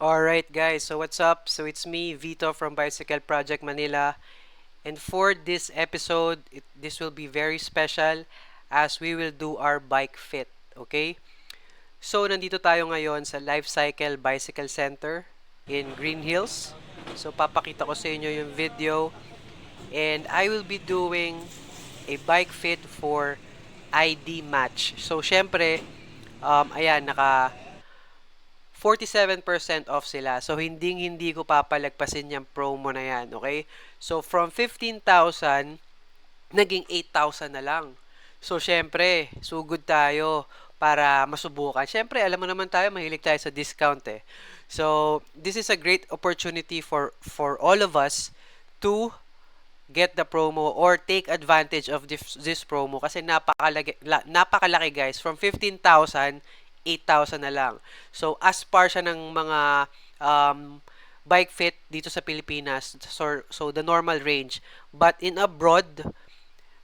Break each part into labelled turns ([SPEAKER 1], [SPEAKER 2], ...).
[SPEAKER 1] Alright guys, so what's up? So it's me, Vito from Bicycle Project Manila. And for this episode, this will be very special as we will do our bike fit, okay? So nandito tayo ngayon sa Life Cycle Bicycle Center in Green Hills. So papakita ko sa inyo yung video and I will be doing a bike fit for ID match. So syempre, ayan, naka 47% off sila. So, hindi ko papalagpasin yung promo na yan, okay? So, from 15,000, naging 8,000 na lang. So, syempre, sugod tayo para masubukan. Syempre, alam mo naman tayo, mahilig tayo sa discount eh. So, this is a great opportunity for all of us to get the promo or take advantage of this promo kasi napakalaki guys. From 15,000, 8,000 na lang. So, as par siya ng mga bike fit dito sa Pilipinas. So, the normal range. But in abroad,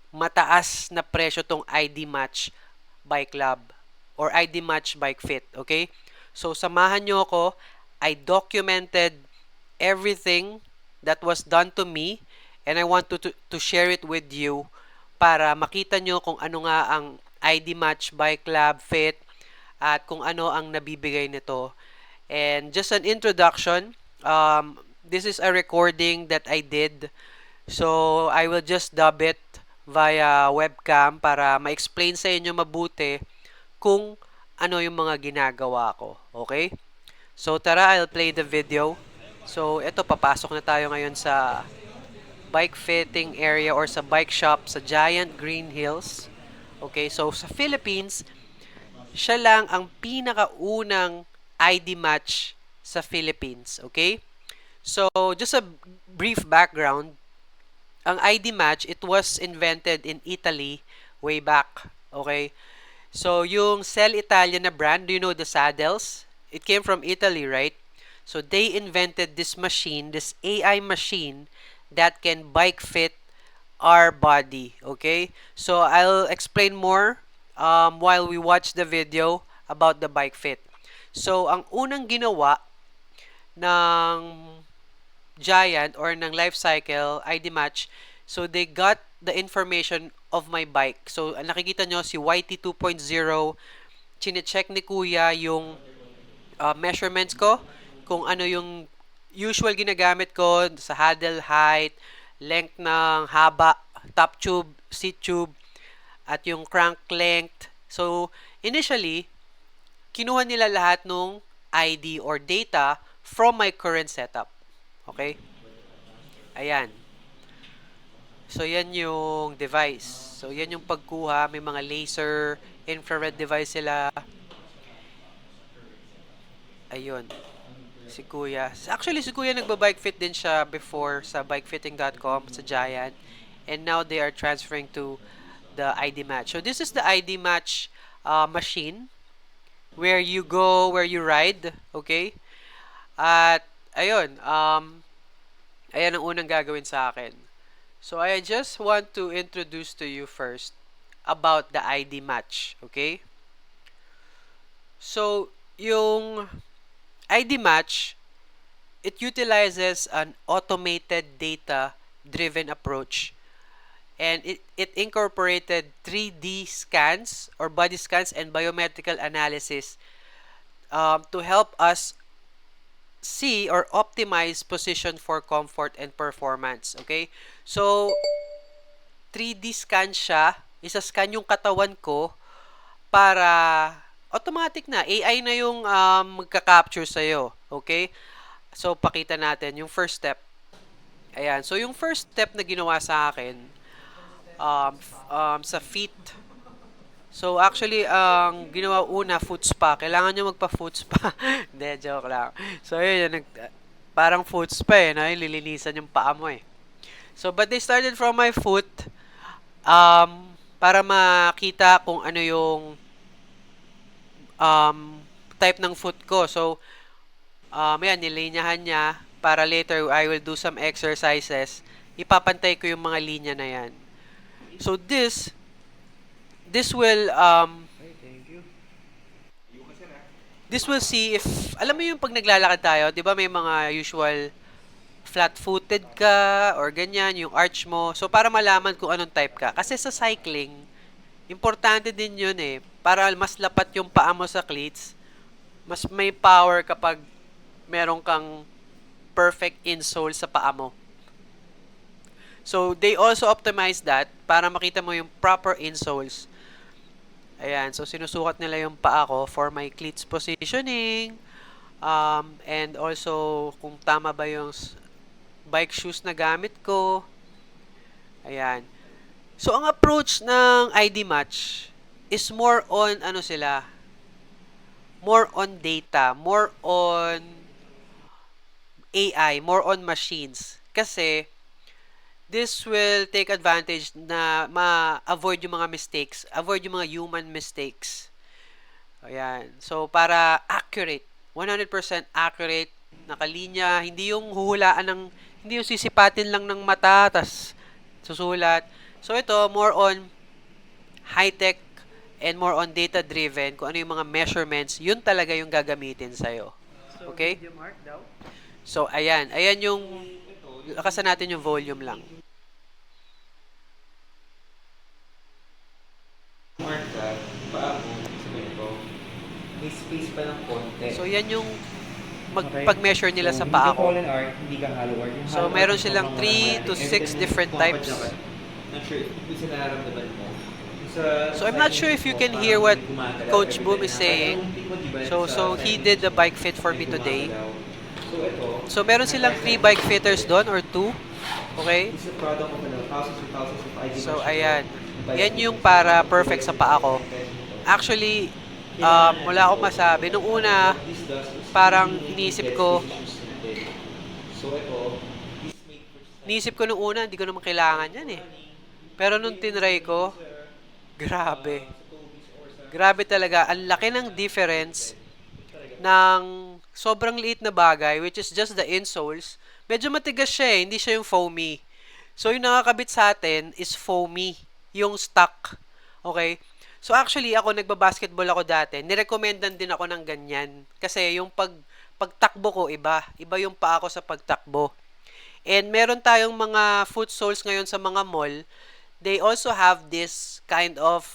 [SPEAKER 1] mataas na presyo tong ID Match Bike Lab or ID Match Bike Fit. Okay? So, samahan nyo ako. I documented everything that was done to me and I want to share it with you para makita nyo kung ano nga ang ID Match Bike Lab Fit at kung ano ang nabibigay nito. And just an introduction, this is a recording that I did. So, I will just dub it via webcam para ma-explain sa inyo mabuti kung ano yung mga ginagawa ko. Okay? So, tara, I'll play the video. So, eto, papasok na tayo ngayon sa bike fitting area or sa bike shop sa Giant Green Hills. Okay, so sa Philippines, siya lang ang pinakaunang ID match sa Philippines. Okay? So, just a brief background. Ang ID match, it was invented in Italy way back. Okay? So, yung Cell Italia na brand, do you know the saddles? It came from Italy, right? So, they invented this machine, this AI machine that can bike fit our body. Okay? So, I'll explain more while we watch the video about the bike fit. So, ang unang ginawa ng Giant or ng Life Cycle ID Match, so they got the information of my bike. So, nakikita nyo si YT 2.0, chine-check ni Kuya yung measurements ko, kung ano yung usual ginagamit ko sa handle height, length ng haba, top tube, seat tube, at yung crank length. So, initially, kinuha nila lahat ng ID or data from my current setup. Okay? Ayan. So, yan yung device. So, yan yung pagkuha. May mga laser, infrared device sila. Ayun. Si Kuya. Actually, si Kuya nagba-bike fit din siya before sa bikefitting.com sa Giant. And now they are transferring to the ID Match. So, this is the ID Match machine where you go, where you ride. Okay? At, ayun. Ayan ang unang gagawin sa akin. So, I just want to introduce to you first about the ID Match. Okay? So, yung ID Match, it utilizes an automated data-driven approach and it incorporated 3D scans or body scans and biometrical analysis to help us see or optimize position for comfort and performance. Okay? So, 3D scan siya. Isa-scan yung katawan ko para automatic na. AI na yung magka-capture sa'yo. Okay? So, pakita natin yung first step. Ayan. So, yung first step na ginawa sa akin sa feet. So, actually, ang ginawa una, foot spa. Kailangan nyo magpa-foot spa. Hindi, joke lang. So, yun, parang foot spa eh. No? Lilinisan yung paa mo eh. So, but they started from my foot para makita kung ano yung type ng foot ko. So, yan, nilinyahan niya para later I will do some exercises. Ipapantay ko yung mga linya na yan. So, this will This will see if, alam mo yung pag naglalakad tayo, di ba may mga usual flat-footed ka or ganyan, yung arch mo. So, para malaman kung anong type ka. Kasi sa cycling, importante din yun eh. Para mas lapat yung paa mo sa cleats, mas may power kapag meron kang perfect insole sa paa mo. So, they also optimize that para makita mo yung proper insoles. Ayan, so sinusukat nila yung paa ko for my cleats positioning. And also, kung tama ba yung bike shoes na gamit ko. Ayan. So, ang approach ng ID Match is more on, ano sila, more on data, more on AI, more on machines. Kasi, this will take advantage na ma-avoid yung mga mistakes, avoid yung mga human mistakes. Ayan. So, para accurate, 100% accurate, nakalinya, hindi yung huhulaan ng, hindi yung sisipatin lang ng mata, tas susulat. So, ito, more on high-tech and more on data-driven, kung ano yung mga measurements, yun talaga yung gagamitin sa'yo. Okay? So, ayan. Ayan yung, lakasan natin yung volume lang.
[SPEAKER 2] Mark ka, paa mo, sabihin ko, may space pa ng konti.
[SPEAKER 1] So, yan yung pag-measure nila sa paa ko.
[SPEAKER 2] Hindi ka hollow arch.
[SPEAKER 1] So, meron silang 3 to 6 different types.
[SPEAKER 2] Not sure if nararamdaman mo.
[SPEAKER 1] So, I'm not sure if you can hear what Coach Boom is saying. So he did the bike fit for me today. So, meron silang 3 bike fitters doon or 2. Okay? So, ayan. Yan yung para perfect sa paa ko. Actually, wala akong masabi. Nung una, parang iniisip ko nung una, hindi ko naman kailangan yan eh. Pero nung tinry ko, grabe. Grabe talaga. Ang laki ng difference ng sobrang liit na bagay, which is just the insoles. Medyo matigas siya eh, hindi siya yung foamy. So, yung nakakabit sa atin is foamy, yung stock. Okay? So, actually, ako, nagbabasketball ako dati. Nirecomendan din ako ng ganyan. Kasi yung pagtakbo ko, iba. Iba yung paa ko sa pagtakbo. And meron tayong mga foot soles ngayon sa mga mall. They also have this kind of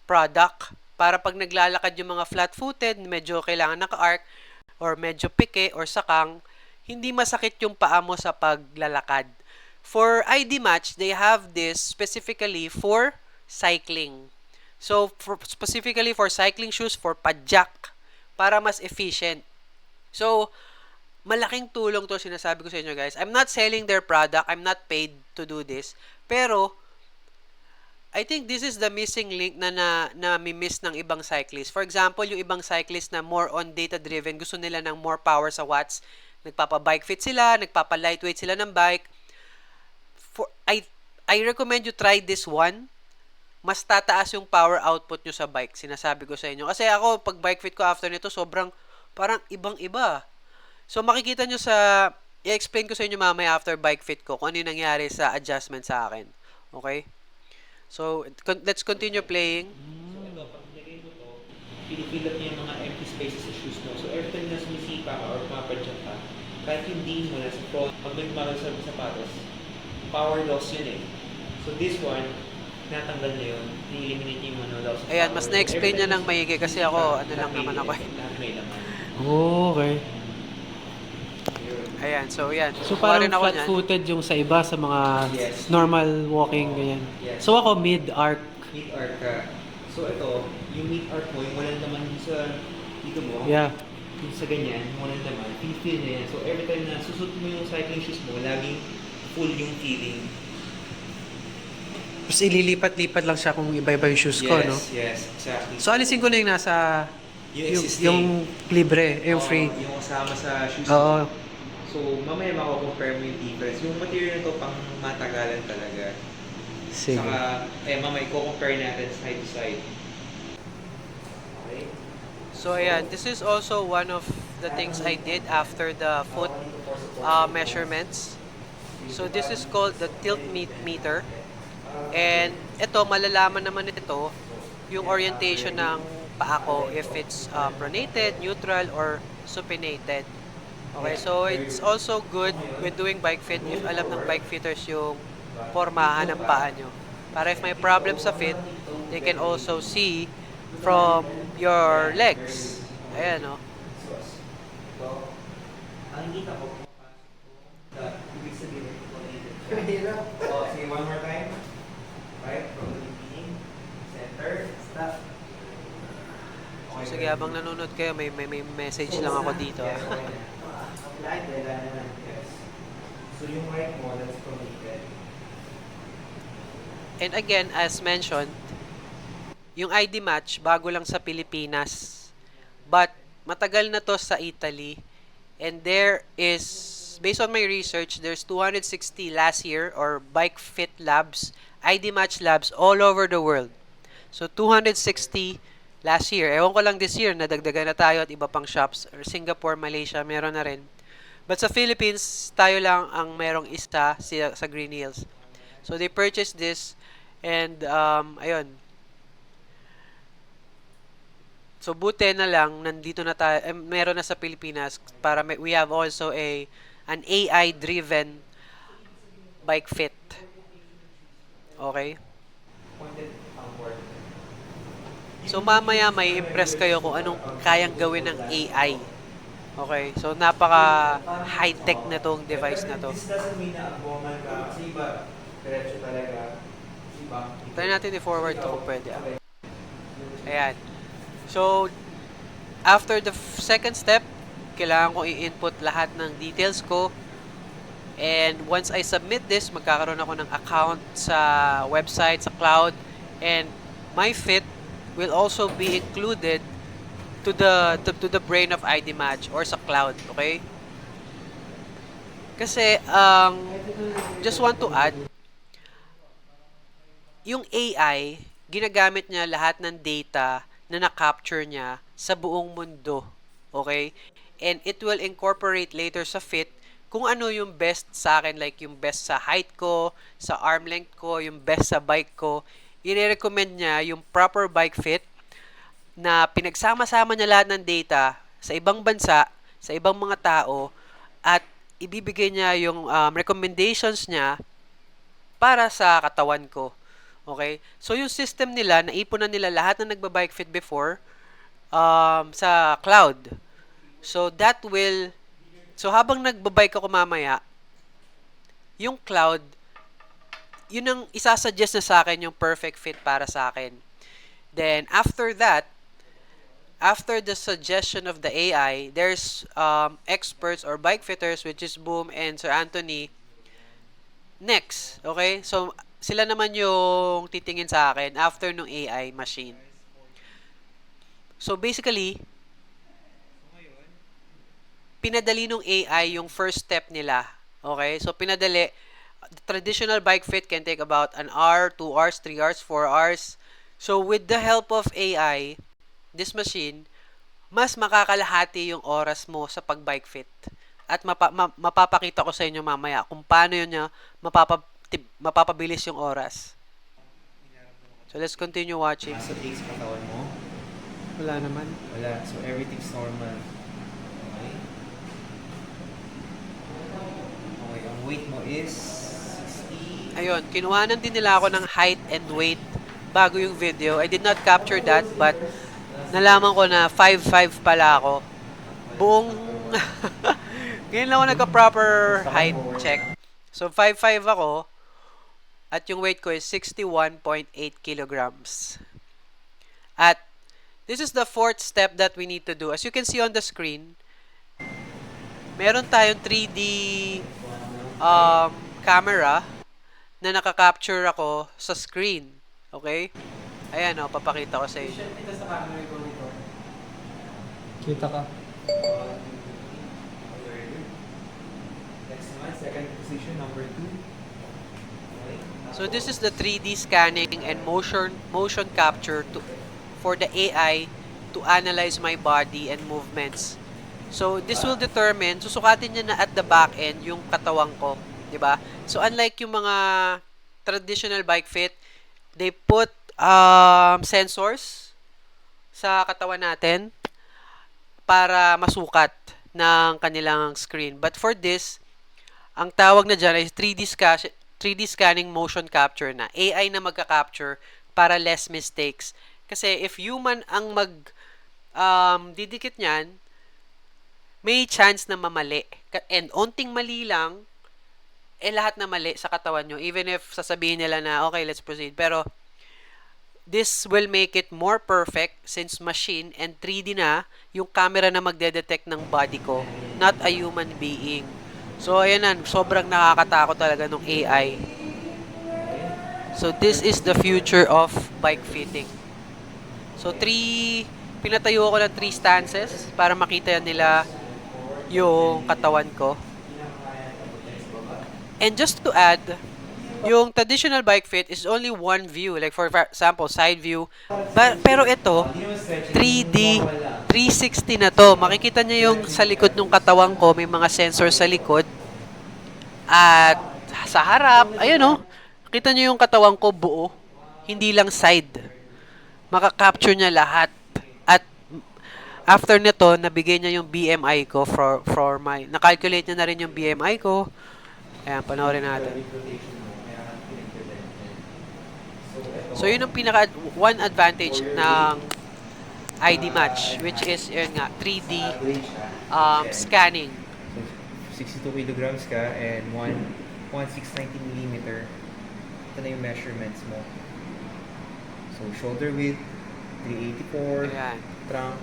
[SPEAKER 1] product para pag naglalakad yung mga flat-footed, medyo kailangan naka-arc or medyo pike or sakang, hindi masakit yung paa mo sa paglalakad. For ID Match, they have this specifically for cycling. So, specifically for cycling shoes, for padjak, para mas efficient. So, malaking tulong to, sinasabi ko sa inyo guys. I'm not selling their product. I'm not paid to do this. Pero, I think this is the missing link na mi-miss ng ibang cyclists. For example, yung ibang cyclists na more on data-driven, gusto nila ng more power sa watts. Nagpapa-bike fit sila, nagpapa-lightweight sila ng bike. I recommend you try this one. Mas tataas yung power output nyo sa bike. Sinasabi ko sa inyo. Kasi ako, pag bike fit ko after nito, sobrang parang ibang-iba. So, makikita nyo sa, i-explain ko sa inyo mamaya after bike fit ko kung ano yung nangyari sa adjustment sa akin. Okay? So, let's continue playing.
[SPEAKER 2] So, ito, pag nilagay mo to, pinifill up niya yung mga empty spaces sa shoes mo. So, every time na sumisipa ka or mapadjak ka, kahit hindi mo na sa front, pag nagmagal sa sapatos, power loss yun eh. So, this one, natanggal na yun, i-eliminate yung ano loss.
[SPEAKER 1] Ayan, mas na-explain niya ng maigi kasi ako, ano lang naman ako eh.
[SPEAKER 3] Okay.
[SPEAKER 1] Ayan, so yan.
[SPEAKER 3] So
[SPEAKER 1] Kuha
[SPEAKER 3] parang
[SPEAKER 1] rin ako niyan.
[SPEAKER 3] flat-footed yung sa iba sa mga
[SPEAKER 2] Yes.
[SPEAKER 3] normal walking ganyan.
[SPEAKER 2] Yes.
[SPEAKER 3] So ako mid-arc.
[SPEAKER 2] Mid-arc ka. So, ito, yung mid-arc mo, yung walang naman sa dito mo,
[SPEAKER 3] Yeah.
[SPEAKER 2] yung sa ganyan, walang naman, feel na yan. So, every time na susot mo yung cycling shoes mo, laging full yung feeling.
[SPEAKER 3] Tapos ililipat-lipat lang siya kung iba-iba yung shoes ko, no?
[SPEAKER 2] Yes, exactly.
[SPEAKER 3] So alisin ko na yung nasa
[SPEAKER 2] yung existing,
[SPEAKER 3] yung libre, yung
[SPEAKER 2] oo,
[SPEAKER 3] free.
[SPEAKER 2] yung kasama sa shoes
[SPEAKER 3] Oo.
[SPEAKER 2] mo. So, mamaya mako-compare mo yung difference. Yung material na to pang matagalan talaga.
[SPEAKER 3] Sige.
[SPEAKER 2] Saka, mamaya i-compare natin side to side. Okay?
[SPEAKER 1] So ayan, this is also one of the things I did after the foot measurements. So this is called the tilt meter. And ito, malalaman naman ito yung orientation ng paa ko if it's pronated, neutral, or supinated. Okay, so it's also good when doing bike fit if alam ng bike fitters yung pormahan ng paa nyo. Para if may problem sa fit, they can also see from your legs. Ayan, no?
[SPEAKER 2] So, nakikita ko ibig sabihin so, say one more time. Right, from the beginning. Center. Stop.
[SPEAKER 1] So, sige, habang nanonood kayo, may message lang ako dito.
[SPEAKER 2] Yes. So, yung right mo, that's pronated.
[SPEAKER 1] And again, as mentioned, yung ID match, bago lang sa Pilipinas. But, matagal na to sa Italy. And there is, based on my research, there's 260 last year or bike fit labs, ID match labs all over the world. So, 260 last year. Ewan ko lang this year, nadagdagan na tayo at iba pang shops. Or Singapore, Malaysia, meron na rin. But sa Philippines, tayo lang ang merong isa sa Green Hills. So, they purchased this and, ayun. So, buti na lang, nandito na tayo, meron na sa Pilipinas para we have also an AI-driven bike fit. Okay?
[SPEAKER 2] Pointed outward.
[SPEAKER 1] So, mamaya may impress kayo kung anong kayang gawin ng AI. Okay? So, napaka high-tech na tong device na to.
[SPEAKER 2] This doesn't mean na abnormal ka. Kasi iba, diretso talaga. Iba.
[SPEAKER 1] Try natin i-forward to kung pwede. Ayan. So, after the second step, kailangan ko i-input lahat ng details ko. And once I submit this, magkakaroon ako ng account sa website, sa cloud. And my fit will also be included to the brain of ID Match or sa cloud. Okay? Kasi, just want to add, yung AI, ginagamit niya lahat ng data na na-capture niya sa buong mundo. Okay? And it will incorporate later sa fit kung ano yung best sa akin, like yung best sa height ko, sa arm length ko, yung best sa bike ko. I-recommend niya yung proper bike fit na pinagsama-sama niya lahat ng data sa ibang bansa, sa ibang mga tao, at ibibigay niya yung recommendations niya para sa katawan ko. Okay? So, yung system nila, naipunan nila lahat na nagbabike fit before sa cloud. So, so habang nagbabike ako mamaya, yung cloud, yun ang isasuggest na sa akin yung perfect fit para sa akin. Then, after that, after the suggestion of the AI, there's experts or bike fitters, which is Boom and Sir Anthony, next. Okay? So, sila naman yung titingin sa akin after nung AI machine. So, basically, pinadali nung AI yung first step nila. Okay? So, pinadali. The traditional bike fit can take about an hour, 2 hours, 3 hours, 4 hours. So, with the help of AI, this machine, mas makakalahati yung oras mo sa pag-bike fit. At mapapakita ko sa inyo mamaya kung paano yun niya mapapabilis yung oras. So, let's continue watching.
[SPEAKER 2] Nasa aches katawan mo?
[SPEAKER 3] Wala naman.
[SPEAKER 2] Wala. So, everything's normal. Okay? Okay, ang weight mo is 60.
[SPEAKER 1] Ayun, kinuhanan din nila ako ng height and weight bago yung video. I did not capture that, but nalaman ko na 5'5 pala ako. Buong ngayon lang ako nagka-proper height check. So, 5'5 ako at yung weight ko is 61.8 kilograms. At this is the fourth step that we need to do. As you can see on the screen, meron tayong 3D camera na nakaka-capture ako sa screen. Okay? Ayan, papakita ko sa inyo.
[SPEAKER 3] Kita ka.
[SPEAKER 2] Next one, second position, number 2.
[SPEAKER 1] So this is the 3D scanning and motion capture for the AI to analyze my body and movements. So this will determine, susukatin niya na at the back end yung katawan ko, 'di ba? So unlike yung mga traditional bike fit, they put sensors sa katawan natin para masukat ng kanilang screen. But for this, ang tawag na dyan ay 3D scanning motion capture na. AI na magka-capture para less mistakes. Kasi if human ang didikit niyan, may chance na mamali. And onting mali lang, lahat na mali sa katawan nyo. Even if sasabihin nila na, okay, let's proceed. Pero, this will make it more perfect since machine and 3D na yung camera na magde-detect ng body ko, not a human being. So, ayan na, sobrang nakakatakot talaga ng AI. So, this is the future of bike fitting. So, pinatayo ko ng 3 stances para makita nila yung katawan ko. And just to add, yung traditional bike fit is only one view. Like for example, side view. Pero ito, 3D, 360 na to. Makikita niyo yung sa likod ng katawan ko, may mga sensor sa likod. At sa harap, ayun o, kita niyo yung katawan ko buo. Hindi lang side. Maka-capture niya lahat. At after nito, nabigay niya yung BMI ko for my, na-calculate niya na rin yung BMI ko. Ayan, panoorin natin. So, yun ang one advantage ng ID Match, which is, yun nga, 3D scanning.
[SPEAKER 2] So, 62 kilograms ka and 1,690 millimeter. Ito na yung measurements mo. So, shoulder width, 384.
[SPEAKER 1] Ayan.
[SPEAKER 2] Trunk,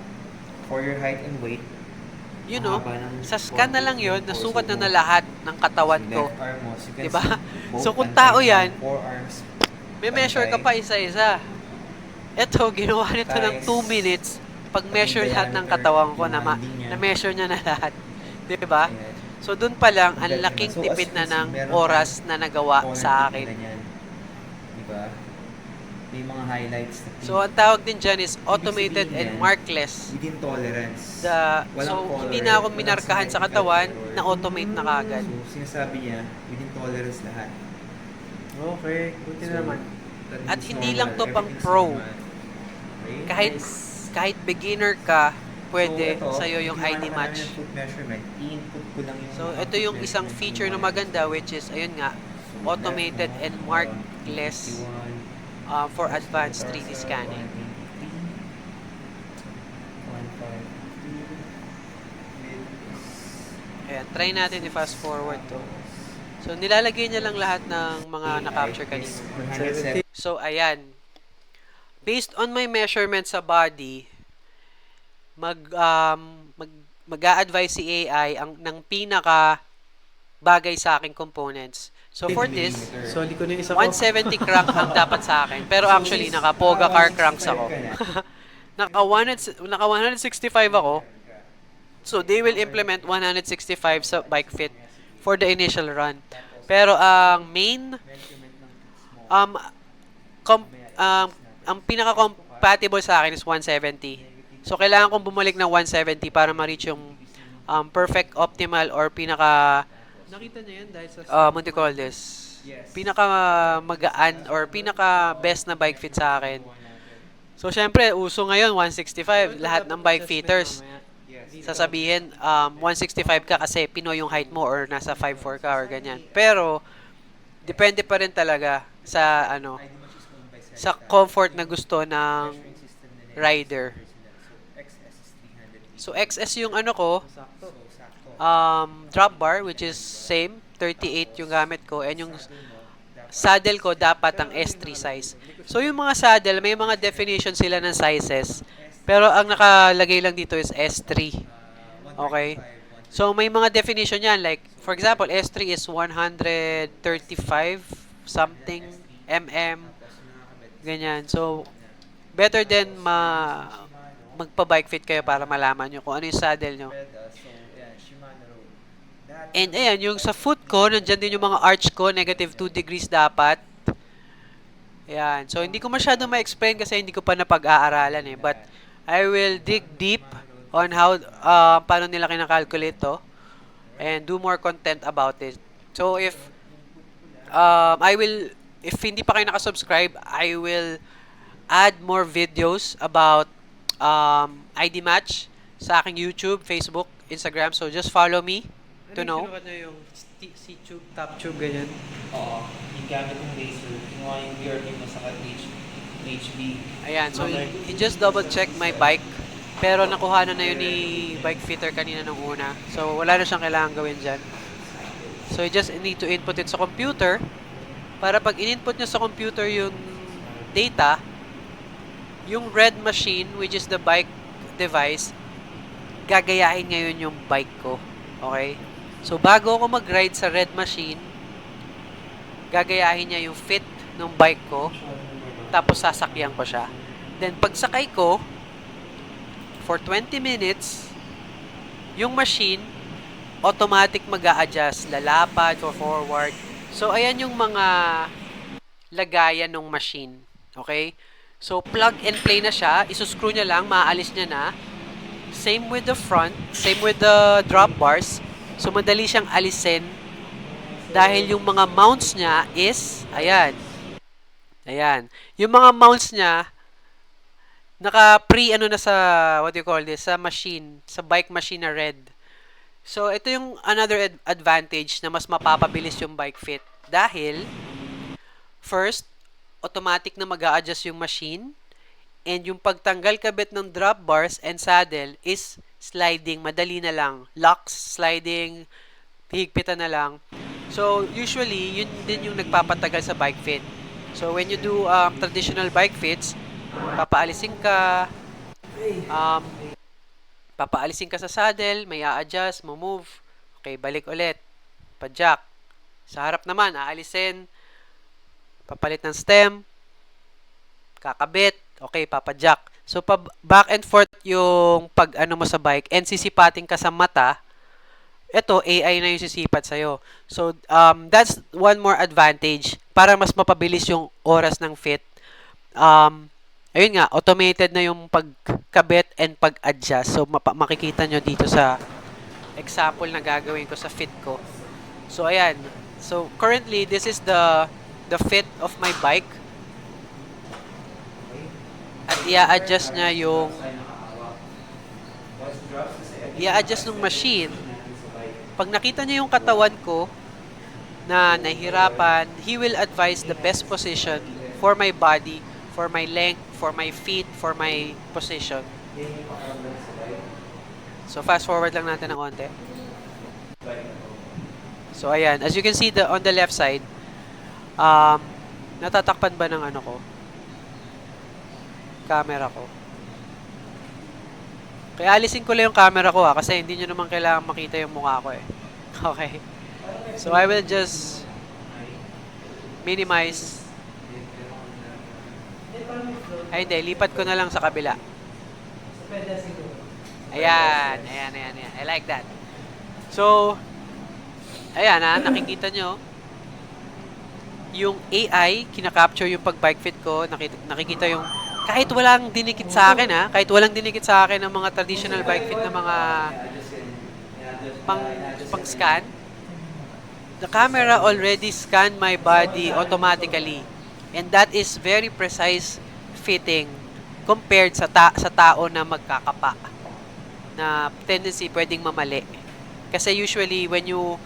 [SPEAKER 2] for your height and weight.
[SPEAKER 1] You know, sa scan na lang yun, nasukat na lahat ng katawan ko. Diba? So, kung tao yan, may measure ka pa isa-isa. Ito, ginawa nito ng 2 minutes. Pag-measure lahat ng katawan ko, na-measure niya na lahat. Diba? So, dun pa lang, ang laking tipid na ng oras na nagawa sa akin.
[SPEAKER 2] Diba? May mga highlights.
[SPEAKER 1] So, ang tawag din dyan is automated and markless.
[SPEAKER 2] Within tolerance.
[SPEAKER 1] So, hindi na ako minarkahan sa katawan, na-automate na kagad.
[SPEAKER 2] So, sinasabi niya, within tolerance lahat.
[SPEAKER 3] Okay, buti na naman.
[SPEAKER 1] At hindi lang to pang pro. Kahit beginner ka, pwede sa'yo yung ID Match. So, ito yung isang feature na maganda, which is, ayun nga, automated and markless for advanced 3D scanning. Ayan, try natin i-fast forward to. So, nilalagay niya lang lahat ng mga na-capture kanina. So, ayan. Based on my measurement sa body, mag-a-advise si AI ng pinaka bagay sa aking components. So, for this,
[SPEAKER 3] So, hindi ko na isa ko.
[SPEAKER 1] 170 crank ang dapat sa akin. Pero actually, naka-Poga car cranks ako. naka 165 ako. So, they will implement 165 sa bike fit for the initial run. Pero ang main, ang pinaka-compatible sa akin is 170. So, kailangan kong bumalik ng 170 para ma-reach yung perfect, optimal, or pinaka,
[SPEAKER 3] Nakita niya yan dahil sa...
[SPEAKER 1] what do you call this? Pinaka magaan or pinaka best na bike fit sa akin. So, syempre, uso ngayon, 165. Lahat ng bike fitters, sasabihin, 165 ka kasi Pinoy yung height mo or nasa 5'4 ka or ganyan. Pero, depende pa rin talaga sa, sa comfort na gusto ng rider. So, XS yung ko, drop bar, which is same, 38 yung gamit ko, and yung saddle ko dapat ang S3 size. So, yung mga saddle, may mga definition sila ng sizes, pero ang nakalagay lang dito is S3. Okay? So, may mga definition yan, like, for example, S3 is 135 something mm, ganyan. So, better than magpa-bike fit kayo para malaman nyo kung ano yung saddle nyo. And ayan, yung sa foot ko, nandyan din yung mga arch ko, negative 2 degrees dapat. Ayan. So, hindi ko masyado ma-explain kasi hindi ko pa napag-aaralan eh. But, I will dig deep on how, paano nila kinakalculate to. And do more content about it. So, if hindi pa kayo nakasubscribe, I will add more videos about ID match sa aking YouTube, Facebook, Instagram. So, just follow me to
[SPEAKER 3] Ano
[SPEAKER 1] know.
[SPEAKER 3] yung kinuha niya yung C-tube, top tube, ganyan?
[SPEAKER 2] Oo. Yung gamit ng laser, kinuha yung BRB mo sa HB.
[SPEAKER 1] Ayan, so he just double check my bike. Pero nakuha na yun ni bike fitter kanina nung una. So, wala na siyang kailangan gawin dyan. So, you just need to input it sa computer. Para pag in-input nyo sa computer yung data, yung red machine, which is the bike device, gagayahin ngayon yung bike ko. Okay? So, bago ako mag-ride sa red machine, gagayahin niya yung fit ng bike ko, tapos sasakyan ko siya. Then, pagsakay ko, for 20 minutes, yung machine, automatic mag-a-adjust, lalapad or forward. So, ayan yung mga lagayan ng machine. Okay? So, plug and play na siya. Isuscrew niya lang, maaalis niya na. Same with the front, same with the drop bars. So, madali siyang alisin dahil yung mga mounts niya is, ayan. Ayan. Yung mga mounts niya, naka-pre ano na sa, what do you call this, sa machine, sa bike machine na red. So, ito yung another advantage na mas mapapabilis yung bike fit. Dahil, first, automatic na mag-a-adjust yung machine. And yung pagtanggal kabit ng drop bars and saddle is sliding. Madali na lang. Locks, sliding, higpitan na lang. So, usually, yun din yung nagpapatagal sa bike fit. So, when you do traditional bike fits, papaalisin ka, sa saddle, may a-adjust, move. Okay, balik ulit. Pa-jack. Sa harap naman, aalisin, papalit ng stem, kakabit, okay, papajack. So, back and forth yung pag-ano mo sa bike and sisipating ka sa mata, ito, AI na yung sisipat sa'yo. So, that's one more advantage para mas mapabilis yung oras ng fit. Ayun nga, automated na yung pagkabit and pag-adjust. So, makikita nyo dito sa example na gagawin ko sa fit ko. So, ayan. So, currently, this is the fit of my bike. At i-adjust niya yung i-adjust ng machine. Pag nakita niya yung katawan ko na nahihirapan, he will advise the best position for my body, for my length, for my feet, for my position. So, fast forward lang natin ng konti. So, ayan. As you can see on the left side, natatakpan ba ng ano ko? Camera ko. Kaya alisin ko lang yung camera ko kasi hindi nyo naman kailangan makita yung mukha ko eh. Okay. So, I will just minimize. Ay, hindi. Lipat ko na lang sa kabila. Ayan. I like that. So, ayan nakikita nyo. Yung AI, kinakapture yung pag-bike fit ko. Nakikita yung kahit walang dinikit sa akin kahit walang dinikit sa akin ng mga traditional bike fit na mga pang-scan, the camera already scanned my body automatically. And that is very precise fitting compared sa tao na magkakapa. Na tendency pwedeng mamali. Kasi usually when you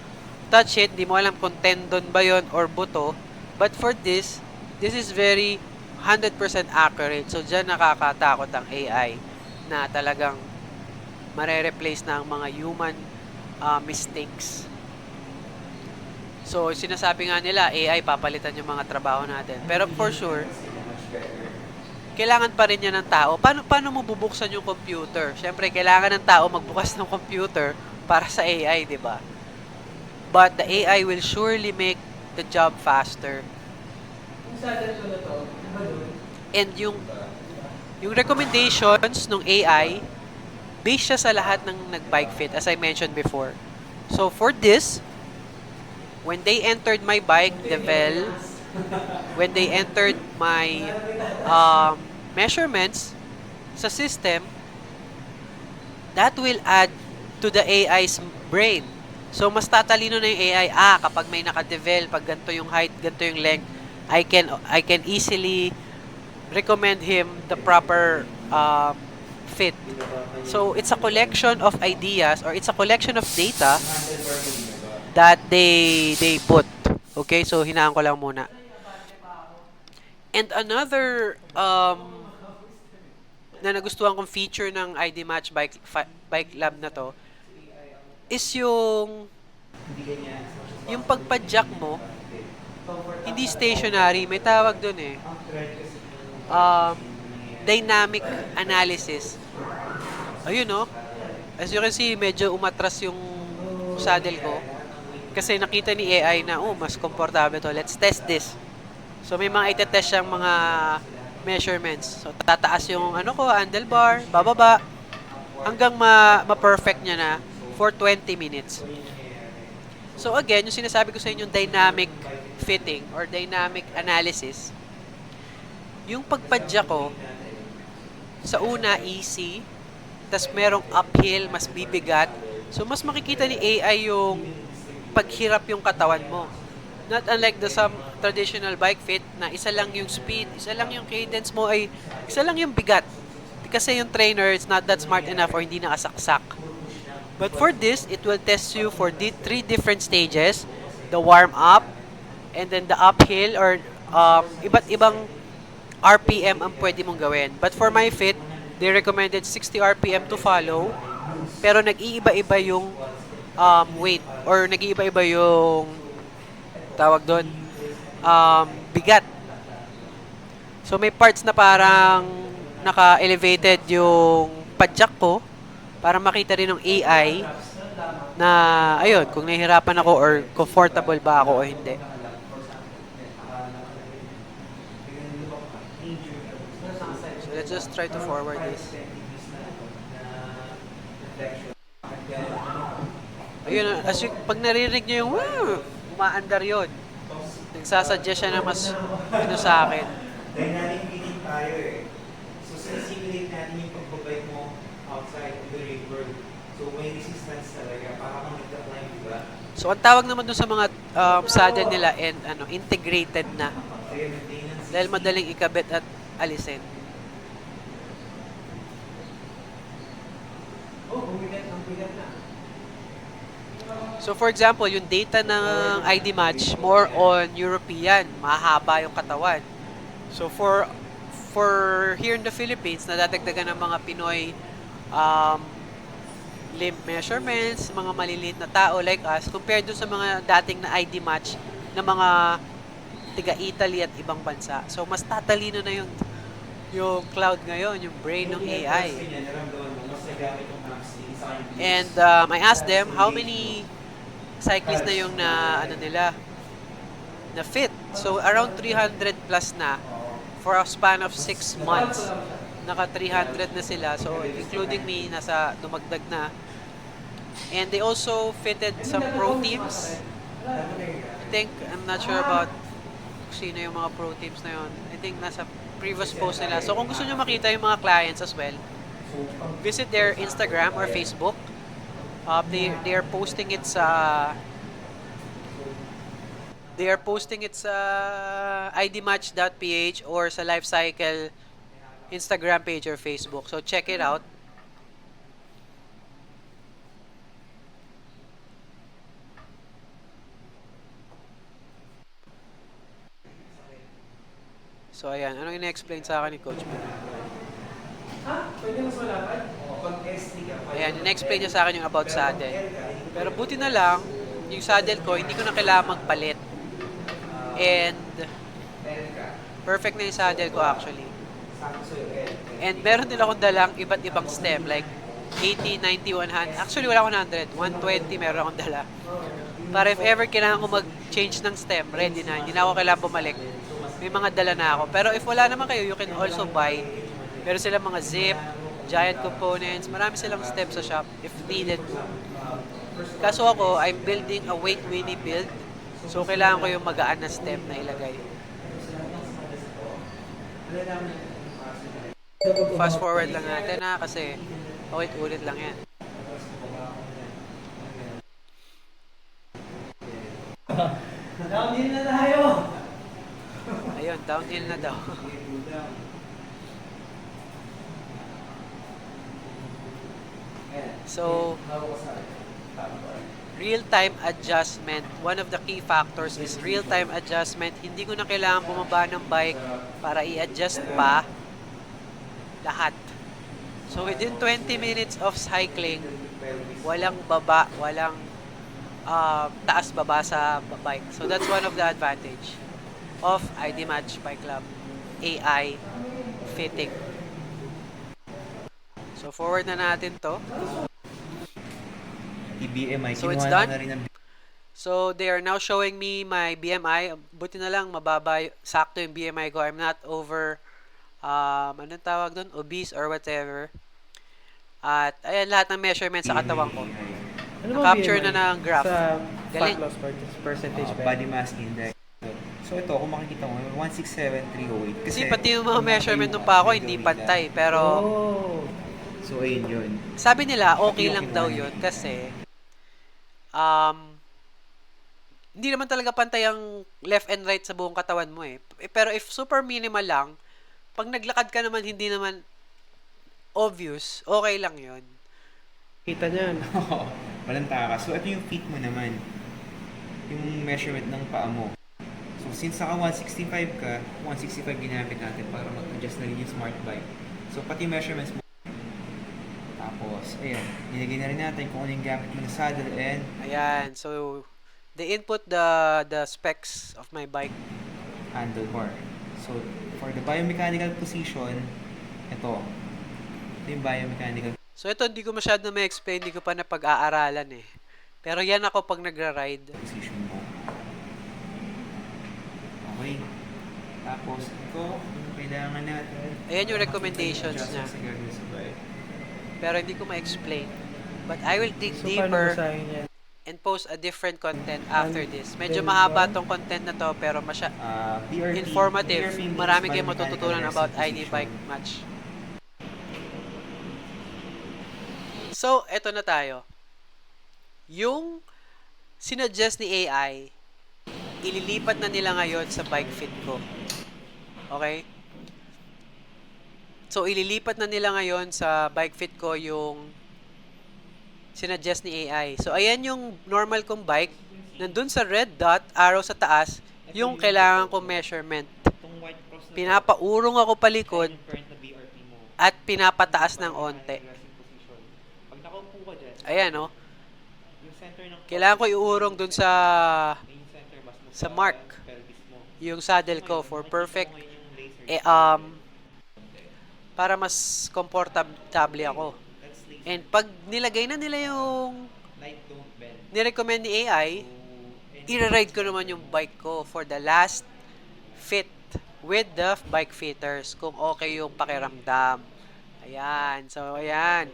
[SPEAKER 1] touch it, di mo alam kung tendon ba yon or buto. But for this is very 100% accurate. So, dyan nakakatakot ang AI na talagang mare-replace na ang mga human mistakes. So, sinasabi nga nila, AI papalitan yung mga trabaho natin. Pero for sure, kailangan pa rin yan ng tao. Paano mo bubuksan yung computer? Siyempre, kailangan ng tao magbukas ng computer para sa AI, di ba? But the AI will surely make the job faster. And yung recommendations ng AI, based siya sa lahat ng nag-bike fit, as I mentioned before. So, for this, when they entered my bike level, when they entered my measurements sa system, that will add to the AI's brain. So, mas tatalino na yung AI. Kapag may naka-devel, pag ganito yung height, ganito yung length, I can easily recommend him the proper fit. So, it's a collection of ideas or it's a collection of data that they put. Okay, so hinaan ko lang muna. And another na nagustuhan kong feature ng ID Match Bike Lab na to is yung pagpadyak mo hindi stationary, may tawag dun eh. Um, Dynamic analysis. Ayun no. As you can see, medyo umatras yung saddle ko. Kasi nakita ni AI na, oh, mas komportable to. Let's test this. So, may mga itetest siyang mga measurements. So, tataas yung handlebar, bababa, hanggang ma-perfect niya na for 20 minutes. So, again, yung sinasabi ko sa inyo, dynamic fitting or dynamic analysis, yung pagpadya ko, sa una, easy, tas merong uphill, mas bibigat. So, mas makikita ni AI yung paghirap yung katawan mo. Not unlike some traditional bike fit na isa lang yung speed, isa lang yung cadence mo, ay isa lang yung bigat. Kasi yung trainer is not that smart enough or hindi nakasaksak. But for this, it will test you for three different stages. The warm-up, and then the uphill or iba't ibang RPM ang pwede mong gawin. But for my fit, they recommended 60 RPM to follow. Pero nag-iiba-iba yung weight or nag-iiba-iba yung tawag doon bigat. So may parts na parang naka-elevated yung padjak ko para makita rin ng AI na ayun, kung nahihirapan ako or comfortable ba ako o hindi. So let's just try to forward this. Ayun, pag naririnig nyo yung umaandar yun. Nagsasuggest siya na mas sa akin.
[SPEAKER 2] Dynamic feeling tayo eh. So, simulate natin yung pagbabike mo outside of the real world. So, may resistance talaga para kung nagka-climb, diba?
[SPEAKER 1] So, ang tawag naman doon sa mga saddle nila and integrated na. Dahil madaling ikabit at alisin. So, for example, yung data ng ID Match, more on European, mahaba yung katawan. So, for here in the Philippines, nadadagdagan ng mga Pinoy limb measurements, mga maliliit na tao like us, compared dun sa mga dating na ID Match na mga tiga-Italy at ibang bansa. So, mas tatalino na yung cloud ngayon, yung brain ng AI. And I asked them how many cyclists na yung nila na fit. So around 300 plus na for a span of 6 months. Naka 300 na sila. So including me, nasa dumagdag na. And they also fitted some pro teams. I'm not sure about sino yung mga pro teams na yun. I think nasa previous post nila. So kung gusto nyo makita yung mga clients as well, visit their Instagram or Facebook. They are posting it sa idmatch.ph or sa Lifecycle Instagram page or Facebook. So check it out. So ayan, anong ina-explain sa akin ni Coach?
[SPEAKER 2] Pwede mas malapad? Pag SD ka pa.
[SPEAKER 1] Ayan, ina-explain niya sa akin yung about saddle. Pero buti na lang, yung saddle ko, hindi ko na kailangan magpalit. And, perfect na yung saddle ko actually. And meron din akong dalang iba't ibang stem, like 80, 90, 100. Actually, wala akong 100. 120 meron akong dala. Para if ever kailangan ko mag-change ng stem, ready na. Hindi na ako kailangan bumalik. May mga dala na ako. Pero if wala naman kayo, you can also buy. Meron silang mga zip, giant components, marami silang steps sa shop if needed. Kaso ako, I'm building a weight winnie build. So, kailangan ko yung magaan na step na ilagay. Fast forward lang natin kasi ulit-ulit lang yan.
[SPEAKER 3] Downhill na tayo!
[SPEAKER 1] Ayun, downhill na daw. So, real-time adjustment. One of the key factors is real-time adjustment. Hindi ko na kailangan bumaba ng bike para i-adjust pa lahat. So, within 20 minutes of cycling, walang baba, walang taas-baba sa bike. So, that's one of the advantage of ID Match Bike Club AI fitting. So, forward na natin to.
[SPEAKER 2] BMI,
[SPEAKER 1] So, it's
[SPEAKER 2] kinuha
[SPEAKER 1] done?
[SPEAKER 2] na rin ng
[SPEAKER 1] So, they are now showing me my BMI. Buti na lang, mababa, sakto yung BMI ko. I'm not over, anong tawag doon? Obese or whatever. At, ayan, lahat ng measurements sa katawan ko.
[SPEAKER 3] Ano ba
[SPEAKER 1] Na-capture
[SPEAKER 3] BMI?
[SPEAKER 1] na ng graph.
[SPEAKER 3] Sa
[SPEAKER 1] Galing.
[SPEAKER 3] fat loss percentage ba?
[SPEAKER 2] body mass index. So ito, kung makikita mo, 167,308.
[SPEAKER 1] Kasi pati yung mga measurement nung pa ako, hindi pantay. Pero,
[SPEAKER 3] Oh.
[SPEAKER 2] So, ayun yun.
[SPEAKER 1] sabi nila, okay lang daw yun kasi, hindi naman talaga pantay ang left and right sa buong katawan mo eh. Pero if super minimal lang, pag naglakad ka naman, hindi naman obvious, okay lang yun.
[SPEAKER 3] Kita niyan.
[SPEAKER 2] Walang taka. So, ito yung feet mo naman. Yung measurement ng paa mo. So, since naka 165 ka, 165 ginamit natin para mag-adjust na rin yung smart bike. So, pati yung measurements mo. Tapos, ayan. Nilagay na rin natin kung ano yung gamit mo na saddle and
[SPEAKER 1] Ayan, so, they input the specs of my bike.
[SPEAKER 2] handlebar. So, for the biomechanical position, ito. Ito yung biomechanical
[SPEAKER 1] So, ito, hindi ko masyado na ma-explain, hindi ko pa napag-aaralan eh. Pero yan ako pag nagra-ride.
[SPEAKER 2] position mo. Okay. Tapos, ito, yung kailangan natin.
[SPEAKER 1] Ayan yung recommendations niya.
[SPEAKER 2] Adjustments na gagawin sa bike.
[SPEAKER 1] Pero hindi ko ma-explain. But I will dig
[SPEAKER 3] So, paano
[SPEAKER 1] deeper
[SPEAKER 3] basahin yan?
[SPEAKER 1] and post a different content after
[SPEAKER 3] And
[SPEAKER 1] this. Medyo
[SPEAKER 3] then,
[SPEAKER 1] mahaba tong content na to, pero
[SPEAKER 2] BRT,
[SPEAKER 1] informative.
[SPEAKER 2] BRT means
[SPEAKER 1] Marami kayong
[SPEAKER 2] biomechanical
[SPEAKER 1] matututunan
[SPEAKER 2] resting
[SPEAKER 1] about ID
[SPEAKER 2] position.
[SPEAKER 1] Bike Match. So, eto na tayo. Yung sinuggest ni AI, ililipat na nila ngayon sa bike fit ko. Okay? So, ililipat na nila ngayon sa bike fit ko yung sinuggest ni AI. So, ayan yung normal kong bike. Nandun sa red dot, arrow sa taas, yung kailangan kong measurement.
[SPEAKER 2] Itong white cross na
[SPEAKER 1] Pinapaurong ako palikod
[SPEAKER 2] yung current na BRT mo.
[SPEAKER 1] at pinapataas ng onte.
[SPEAKER 2] Resting position. Pag nakaupo ka dyan,
[SPEAKER 1] Ayan, no?
[SPEAKER 2] yung center ng
[SPEAKER 1] Kailangan ko iurong dun sa
[SPEAKER 2] main center mas
[SPEAKER 1] sa mark
[SPEAKER 2] pelvis mo.
[SPEAKER 1] yung saddle ko for perfect
[SPEAKER 2] Ngayon yung laser.
[SPEAKER 1] para mas komportable ako.
[SPEAKER 2] That's laser.
[SPEAKER 1] And pag nilagay na nila yung
[SPEAKER 2] Light don't bend.
[SPEAKER 1] nirecommend ni AI,
[SPEAKER 2] So,
[SPEAKER 1] i-ride ko naman yung bike ko for the last fit with the bike fitters kung okay yung pakiramdam. Ayan. So, ayan.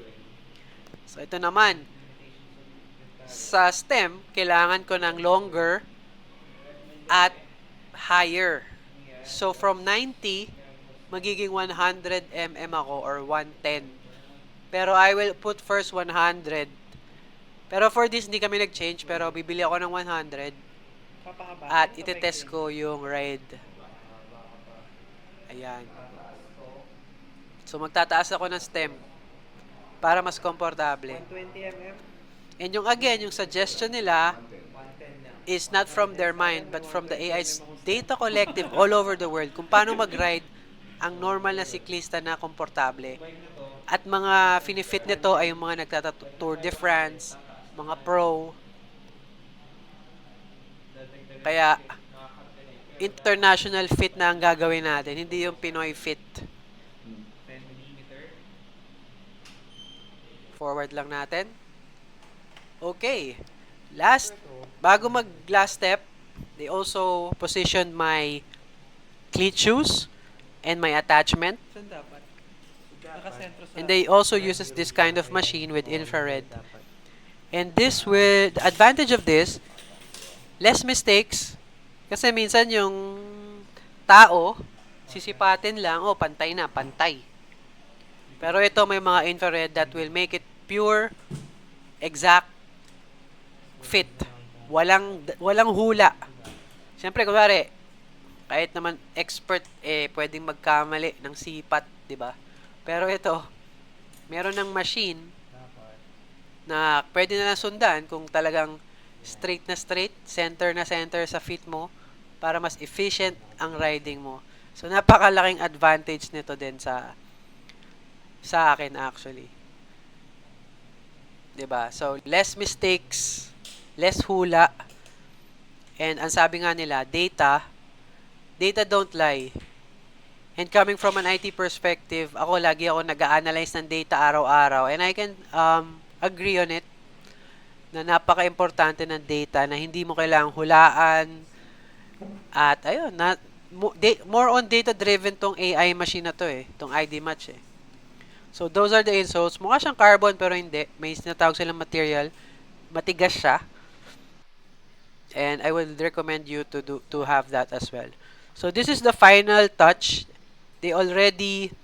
[SPEAKER 1] So, ito naman. Sa stem, kailangan ko ng longer at higher. So, from 90, magiging 100 mm ako or 110. Pero I will put first 100. Pero for this, hindi kami nag-change. Pero bibili ako ng 100. At itetest ko yung ride. Ayan. So, magtataas ako ng stem para mas komportable.
[SPEAKER 3] 120 mm?
[SPEAKER 1] And yung again, yung suggestion nila is not from their mind but from the AI's data collective all over the world kung paano mag-ride ang normal na siklista na komportable. At mga finifit nito ay yung mga nagtata-Tour de France, mga pro. Kaya, international fit na ang gagawin natin, hindi yung Pinoy fit.
[SPEAKER 2] 10 mm.
[SPEAKER 1] Forward lang natin. Okay. Last, bago mag last step, they also positioned my cleat shoes and my attachment.
[SPEAKER 3] Saan dapat? Nakasentro sa...
[SPEAKER 1] And they also uses this kind of machine with infrared. And this will, the advantage of this, less mistakes. Kasi minsan yung tao, sisipatin lang, oh, pantay na, pantay. Pero ito may mga infrared that will make it pure, exact fit. Walang hula. Siyempre, kunwari, kahit naman expert, pwedeng magkamali ng sipat, di ba? Pero ito, meron ng machine na pwede na lang sundan kung talagang straight na straight, center na center sa feet mo para mas efficient ang riding mo. So, napakalaking advantage nito din sa akin actually. 'Di ba? So, less mistakes, less hula, and ang sabi nga nila, data don't lie. And coming from an IT perspective, lagi ako nag-a-analyze ng data araw-araw, and I can agree on it na napaka-importante ng data na hindi mo kailangang hulaan at ayun, more on data-driven tong AI machine na to tong ID Match So, those are the insoles. Mukha siyang carbon pero hindi. May sinatawag silang material. Matigas siya. And I would recommend you to have that as well. So, this is the final touch. They already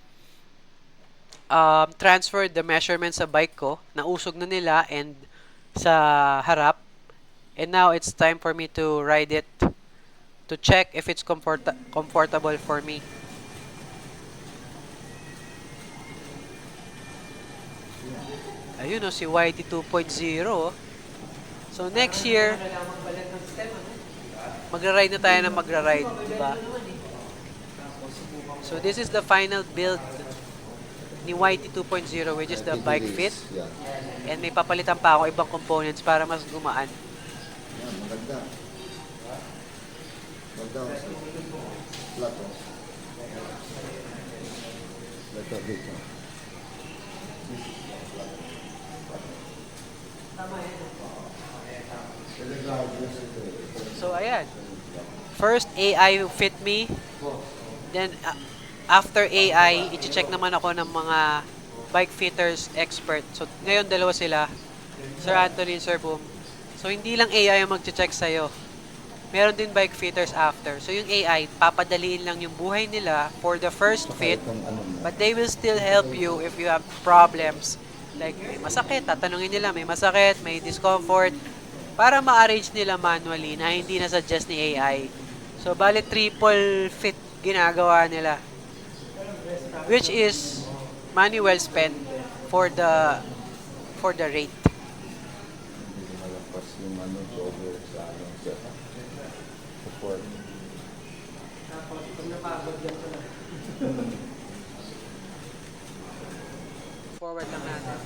[SPEAKER 1] transferred the measurements sa bike ko. Nausog na nila and sa harap. And now, it's time for me to ride it to check if it's comfortable for me. Ayun si YT 2.0. So, next year, magra-ride na tayo ng magra-ride, di ba? So, this is the final build ni YT 2.0, which is the bike fit. And may papalitan pa ako ibang components para mas gumaan.
[SPEAKER 4] Yan, maganda. Maganda. Plato. Plato dito.
[SPEAKER 1] So, ayan. First, AI fit me. Then, after AI, i-check naman ako ng mga bike fitters expert. So, ngayon, dalawa sila. Sir Anthony and Sir Boom. So, hindi lang AI ang mag-check sa'yo. Meron din bike fitters after. So, yung AI, papadaliin lang yung buhay nila for the first fit. But they will still help you if you have problems. Like, may masakit, tatanungin nila, may masakit, may discomfort, para ma-arrange nila manually na hindi na-suggest ni AI. So, bali triple fit ginagawa nila. Which is money well spent for the rate.
[SPEAKER 4] Hindi malapas yung over sa setup. Support.
[SPEAKER 1] Forward lang natin.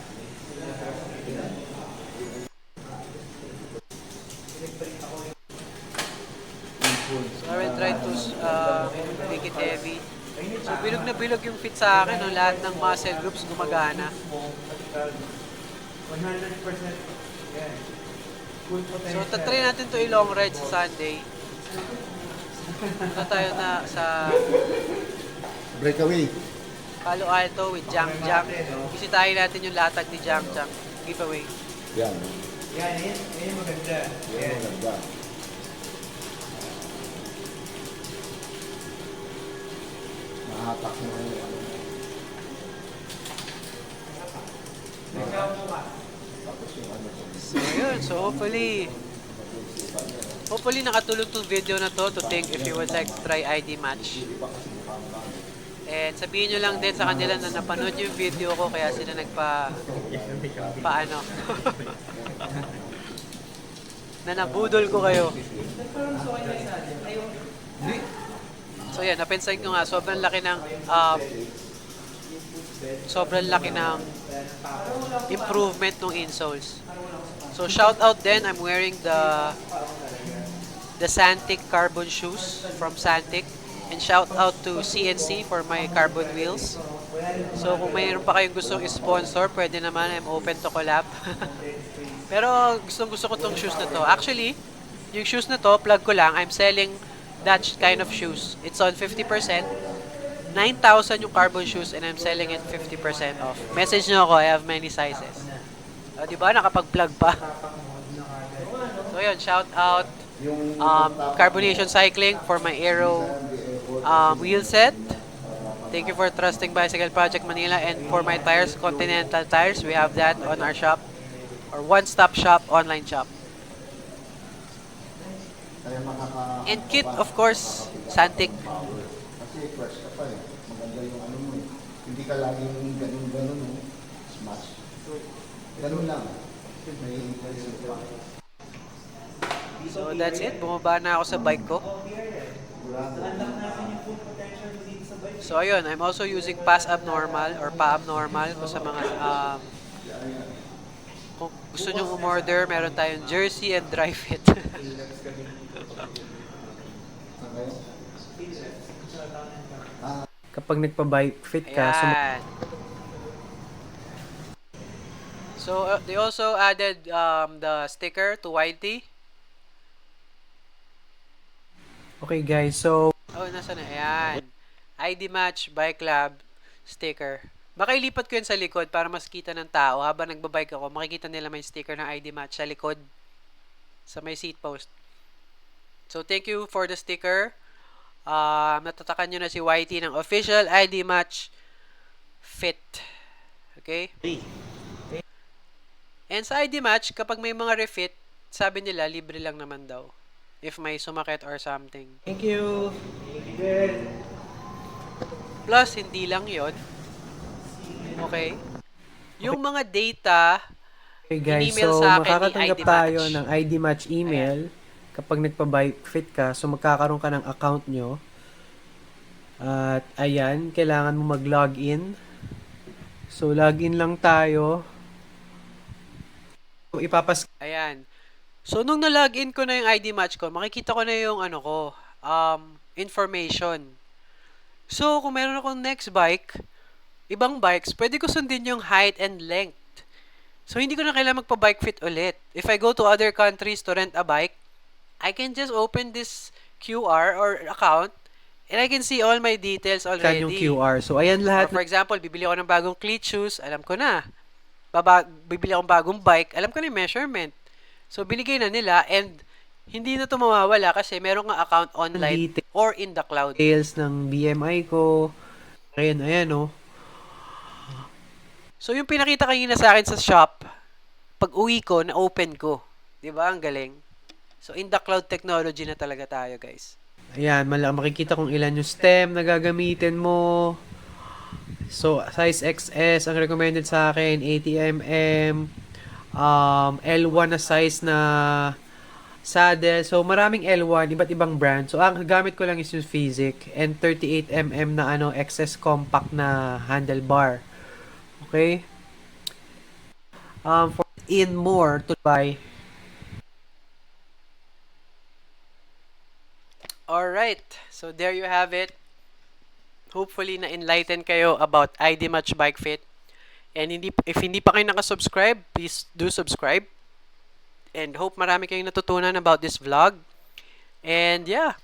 [SPEAKER 1] So, I will try to make it heavy. So, bilog na bilog yung fit sa akin. No? Lahat ng muscle groups gumagana.
[SPEAKER 2] 100%. Yan. Full potential.
[SPEAKER 1] So, tatry natin to i-long ride sa Sunday. Punta tayo na sa
[SPEAKER 4] Breakaway.
[SPEAKER 1] Palo Alto with Jang Jang. Bisitahin natin yung latag ni Jang Jang. Giveaway.
[SPEAKER 4] Yan.
[SPEAKER 2] Yan, yan yung maganda.
[SPEAKER 4] Yan. Maganda. Mahatak mo yung ano. Tapos yung ano.
[SPEAKER 1] So, yun. So, hopefully nakatulong tong video na to think if you would like to try ID Match. And sabihin nyo lang din sa kanila na napanood yung video ko kaya sila paano. Na nabudol ko kayo. So yan, napansin ko nga sobrang laki ng improvement ng insoles. So shout out din, I'm wearing the Santic carbon shoes from Santic. And shout out to CNC for my carbon wheels. So kung mayroon pa kayong gustong i-sponsor, pwede naman, I'm open to collab. Pero gusto ko tong shoes na to. Actually, yung shoes na to, plug ko lang, I'm selling that kind of shoes. It's on 50%. 9,000 yung carbon shoes and I'm selling it 50% off. Message nyo ako, I have many sizes. Diba? Nakapag-plug pa. So yun, shout out Carbonation Cycling for my Aero wheel set. Thank you for trusting Bicycle Project Manila, and for my tires, Continental Tires, we have that on our shop, or one-stop shop, online shop. And kit, of course, Santic.
[SPEAKER 4] Kasi fresh ka pa Maganda yung ano mo Hindi ka laging ganun-ganun Smash. Ganun lang.
[SPEAKER 1] So that's it. Bumaba na ako sa bike ko.
[SPEAKER 2] Na-unlock natin yung full potential mo dito sa bike.
[SPEAKER 1] So ayun, I'm also using Pass Abnormal or Pa Abnormal kung sa mga kung gusto nyo umorder, meron tayong jersey and dry fit.
[SPEAKER 3] Kapag nagpa-bike fit ka,
[SPEAKER 1] Ayan. So they also added the sticker to YT.
[SPEAKER 3] okay guys, so
[SPEAKER 1] Oh, nasa na? Ayan. ID Match Bike Lab sticker. Baka ilipat ko yun sa likod para mas kita ng tao. Habang nagbabike ako, makikita nila may sticker ng ID Match sa likod. Sa may seat post. So, thank you for the sticker. Natatakan nyo na si YT ng official ID Match Fit. Okay? And sa ID Match, kapag may mga refit, sabi nila, libre lang naman daw. If may sumakit or something.
[SPEAKER 3] thank you.
[SPEAKER 1] Plus, hindi lang yon. Okay? Yung mga data,
[SPEAKER 3] Okay guys,
[SPEAKER 1] In-email
[SPEAKER 3] so
[SPEAKER 1] sa akin ni
[SPEAKER 3] makakatanggap
[SPEAKER 1] ID
[SPEAKER 3] tayo
[SPEAKER 1] Match.
[SPEAKER 3] ng ID Match email kapag nagpa-bike fit ka. So magkakaroon ka ng account nyo. At ayan, kailangan mo mag-login. So login lang tayo. So,
[SPEAKER 1] ayan. So, nung na-login ko na yung ID Match ko, makikita ko na yung ano ko, information. So, kung meron akong next bike, ibang bikes, pwede ko sundin yung height and length. So, hindi ko na kailangan magpa-bike fit ulit. If I go to other countries to rent a bike, I can just open this QR or account and I can see all my details already.
[SPEAKER 3] yung QR. So ayan
[SPEAKER 1] Or
[SPEAKER 3] lahat.
[SPEAKER 1] for example, bibili ako ng bagong cleat shoes, alam ko na. Bibili akong bagong bike, alam ko na yung measurement. So, binigay na nila and hindi na ito mawawala kasi meron nga account online
[SPEAKER 3] Details.
[SPEAKER 1] or in the cloud.
[SPEAKER 3] Details ng BMI ko. Ayan, oh.
[SPEAKER 1] So, yung pinakita kanina sa akin sa shop, pag uwi ko, na-open ko. Diba? Ang galing. So, in the cloud technology na talaga tayo, guys.
[SPEAKER 3] Ayan, makikita kung ilan yung stem na gagamitin mo. So, size XS ang recommended sa akin, 80mm. L1 na size na saddle. So, maraming L1, iba't ibang brand. So, ang gamit ko lang is yung Physic and 38mm na XS compact na handlebar. Okay? For in more to buy.
[SPEAKER 1] Alright. So, there you have it. Hopefully, na-enlighten kayo about ID Match Bike Fit. And if hindi pa kayo nakasubscribe, please do subscribe. And hope marami kayong natutunan about this vlog. And yeah,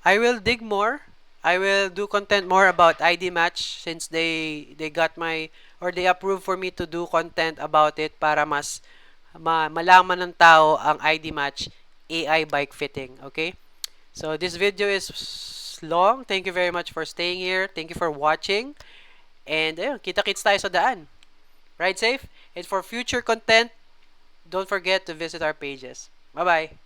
[SPEAKER 1] I will dig more. I will do content more about ID Match since they got they approve for me to do content about it para mas malaman ng tao ang ID Match AI bike fitting. Okay? So this video is long. Thank you very much for staying here. Thank you for watching. And ayun, kita-kits tayo sa daan. Ride safe. And for future content, don't forget to visit our pages. Bye-bye.